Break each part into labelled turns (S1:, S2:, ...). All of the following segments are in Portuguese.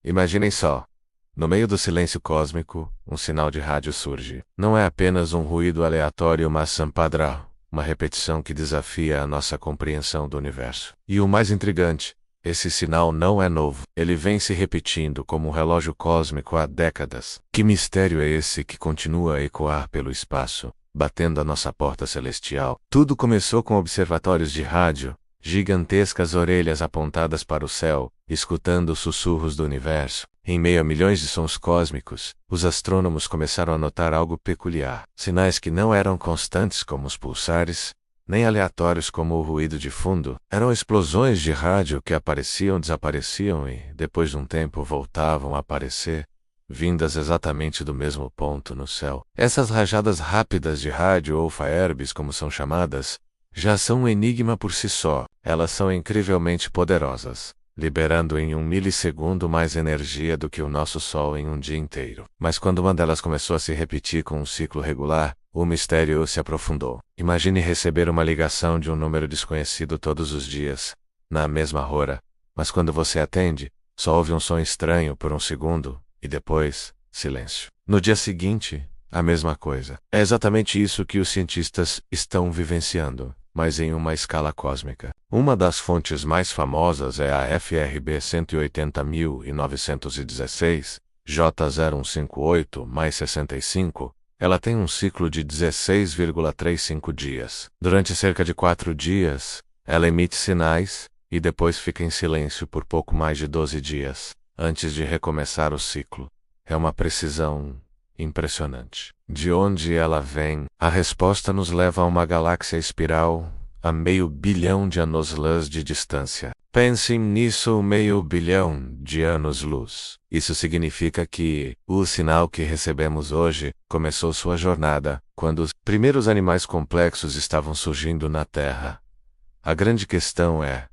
S1: Imaginem só. No meio do silêncio cósmico, um sinal de rádio surge. Não é apenas um ruído aleatório, mas um padrão, uma repetição que desafia a nossa compreensão do universo. E o mais intrigante, esse sinal não é novo. Ele vem se repetindo como um relógio cósmico há décadas. Que mistério é esse que continua a ecoar pelo espaço, batendo a nossa porta celestial? Tudo começou com observatórios de rádio, gigantescas orelhas apontadas para o céu, escutando os sussurros do universo. Em meio a milhões de sons cósmicos, os astrônomos começaram a notar algo peculiar. Sinais que não eram constantes como os pulsares, nem aleatórios como o ruído de fundo. Eram explosões de rádio que apareciam, desapareciam e, depois de um tempo, voltavam a aparecer, vindas exatamente do mesmo ponto no céu. Essas rajadas rápidas de rádio, ou firebs como são chamadas, já são um enigma por si só. Elas são incrivelmente poderosas, liberando em 1 milissegundo mais energia do que o nosso Sol em um dia inteiro. Mas quando uma delas começou a se repetir com um ciclo regular, o mistério se aprofundou. Imagine receber uma ligação de um número desconhecido todos os dias, na mesma hora, mas quando você atende, só ouve um som estranho por um segundo, e depois, silêncio. No dia seguinte, a mesma coisa. É exatamente isso que os cientistas estão vivenciando, mas em uma escala cósmica. Uma das fontes mais famosas é a FRB 180916, J0158 mais 65. Ela tem um ciclo de 16,35 dias. Durante cerca de 4 dias, ela emite sinais, e depois fica em silêncio por pouco mais de 12 dias, antes de recomeçar o ciclo. É uma precisão impressionante. De onde ela vem? A resposta nos leva a uma galáxia espiral, a 500 bilhão de anos-luz de distância. Pensem nisso, 500 bilhão de anos-luz. Isso significa que o sinal que recebemos hoje começou sua jornada quando os primeiros animais complexos estavam surgindo na Terra. A grande questão é: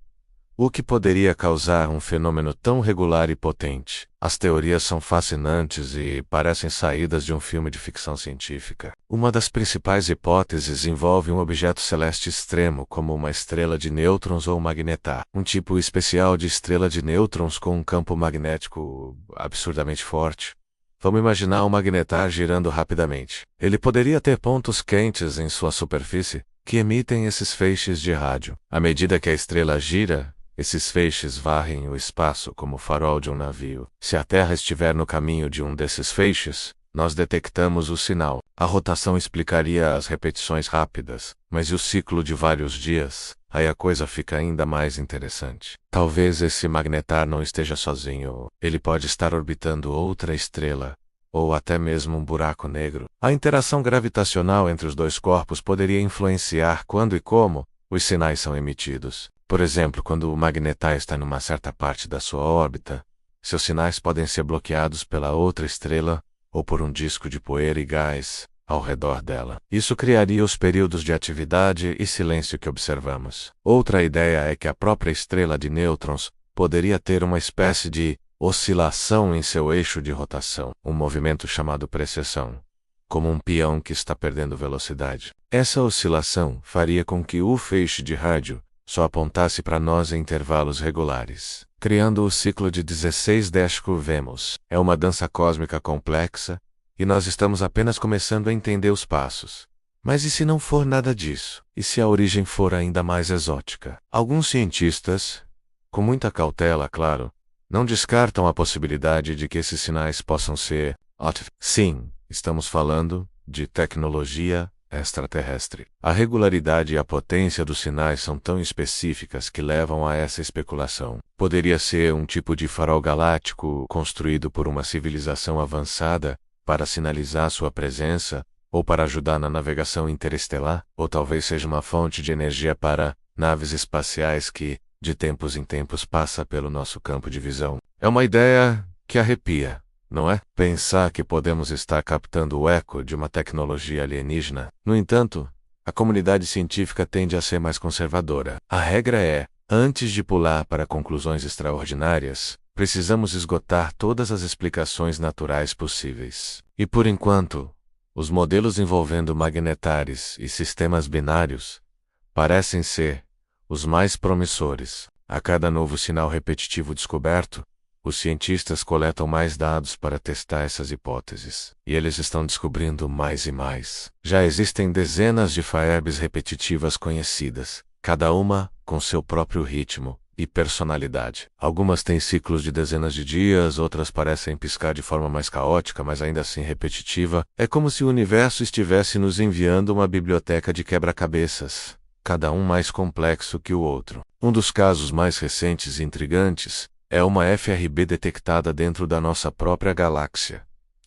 S1: o que poderia causar um fenômeno tão regular e potente? As teorias são fascinantes e parecem saídas de um filme de ficção científica. Uma das principais hipóteses envolve um objeto celeste extremo, como uma estrela de nêutrons ou magnetar. Um tipo especial de estrela de nêutrons com um campo magnético absurdamente forte. Vamos imaginar um magnetar girando rapidamente. Ele poderia ter pontos quentes em sua superfície, que emitem esses feixes de rádio. À medida que a estrela gira, esses feixes varrem o espaço como o farol de um navio. Se a Terra estiver no caminho de um desses feixes, nós detectamos o sinal. A rotação explicaria as repetições rápidas, mas e o ciclo de vários dias? Aí a coisa fica ainda mais interessante. Talvez esse magnetar não esteja sozinho. Ele pode estar orbitando outra estrela, ou até mesmo um buraco negro. A interação gravitacional entre os dois corpos poderia influenciar quando e como os sinais são emitidos. Por exemplo, quando o magnetar está numa certa parte da sua órbita, seus sinais podem ser bloqueados pela outra estrela ou por um disco de poeira e gás ao redor dela. Isso criaria os períodos de atividade e silêncio que observamos. Outra ideia é que a própria estrela de nêutrons poderia ter uma espécie de oscilação em seu eixo de rotação, um movimento chamado precessão, como um peão que está perdendo velocidade. Essa oscilação faria com que o feixe de rádio só apontasse para nós em intervalos regulares, criando o ciclo de 16 que vemos. É uma dança cósmica complexa, e nós estamos apenas começando a entender os passos. Mas e se não for nada disso? E se a origem for ainda mais exótica? Alguns cientistas, com muita cautela, claro, não descartam a possibilidade de que esses sinais possam ser Sim, estamos falando de tecnologia extraterrestre. A regularidade e a potência dos sinais são tão específicas que levam a essa especulação. Poderia ser um tipo de farol galáctico construído por uma civilização avançada para sinalizar sua presença, ou para ajudar na navegação interestelar, ou talvez seja uma fonte de energia para naves espaciais que, de tempos em tempos, passa pelo nosso campo de visão. É uma ideia que arrepia, não é? Pensar que podemos estar captando o eco de uma tecnologia alienígena. No entanto, a comunidade científica tende a ser mais conservadora. A regra é, antes de pular para conclusões extraordinárias, precisamos esgotar todas as explicações naturais possíveis. E por enquanto, os modelos envolvendo magnetares e sistemas binários parecem ser os mais promissores. A cada novo sinal repetitivo descoberto, os cientistas coletam mais dados para testar essas hipóteses, e eles estão descobrindo mais e mais. Já existem dezenas de faerbes repetitivas conhecidas, cada uma com seu próprio ritmo e personalidade. Algumas têm ciclos de dezenas de dias, outras parecem piscar de forma mais caótica, mas ainda assim repetitiva. É como se o universo estivesse nos enviando uma biblioteca de quebra-cabeças, cada um mais complexo que o outro. Um dos casos mais recentes e intrigantes é uma FRB detectada dentro da nossa própria galáxia,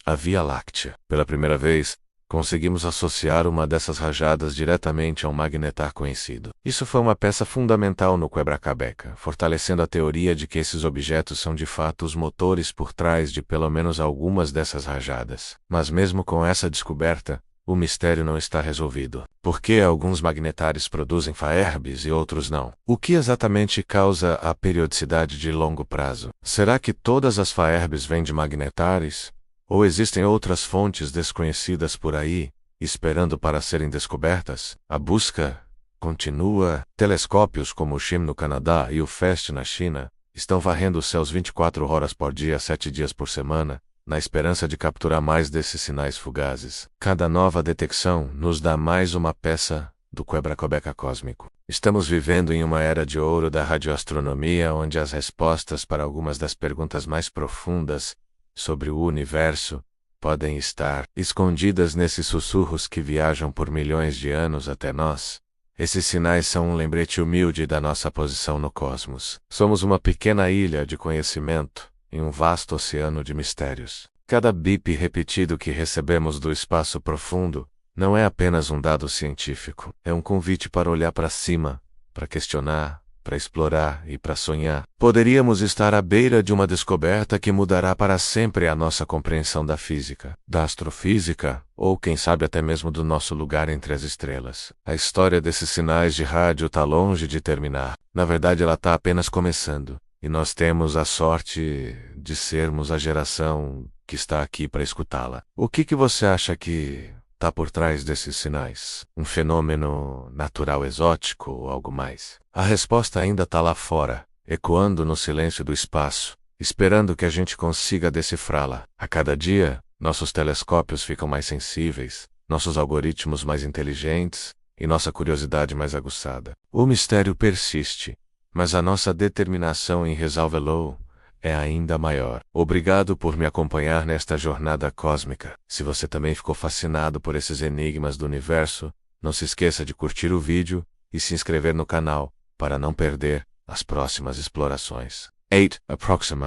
S1: a Via Láctea. Pela primeira vez, conseguimos associar uma dessas rajadas diretamente a um magnetar conhecido. Isso foi uma peça fundamental no quebra-cabeça, fortalecendo a teoria de que esses objetos são de fato os motores por trás de pelo menos algumas dessas rajadas. Mas mesmo com essa descoberta, o mistério não está resolvido. Por que alguns magnetares produzem faerbes e outros não? O que exatamente causa a periodicidade de longo prazo? Será que todas as faerbes vêm de magnetares? Ou existem outras fontes desconhecidas por aí, esperando para serem descobertas? A busca continua. Telescópios como o SHIM no Canadá e o FAST na China estão varrendo os céus 24 horas por dia, 7 dias por semana, na esperança de capturar mais desses sinais fugazes. Cada nova detecção nos dá mais uma peça do quebra-cabeça cósmico. Estamos vivendo em uma era de ouro da radioastronomia, onde as respostas para algumas das perguntas mais profundas sobre o universo podem estar escondidas nesses sussurros que viajam por milhões de anos até nós. Esses sinais são um lembrete humilde da nossa posição no cosmos. Somos uma pequena ilha de conhecimento em um vasto oceano de mistérios. Cada bip repetido que recebemos do espaço profundo não é apenas um dado científico, é um convite para olhar para cima, para questionar, para explorar e para sonhar. Poderíamos estar à beira de uma descoberta que mudará para sempre a nossa compreensão da física, da astrofísica, ou quem sabe até mesmo do nosso lugar entre as estrelas. A história desses sinais de rádio está longe de terminar. Na verdade, ela está apenas começando. E nós temos a sorte de sermos a geração que está aqui para escutá-la. O que você acha que está por trás desses sinais? Um fenômeno natural exótico ou algo mais? A resposta ainda está lá fora, ecoando no silêncio do espaço, esperando que a gente consiga decifrá-la. A cada dia, nossos telescópios ficam mais sensíveis, nossos algoritmos mais inteligentes e nossa curiosidade mais aguçada. O mistério persiste, mas a nossa determinação em resolvê-lo é ainda maior. Obrigado por me acompanhar nesta jornada cósmica. Se você também ficou fascinado por esses enigmas do universo, não se esqueça de curtir o vídeo e se inscrever no canal para não perder as próximas explorações. 8. Approxima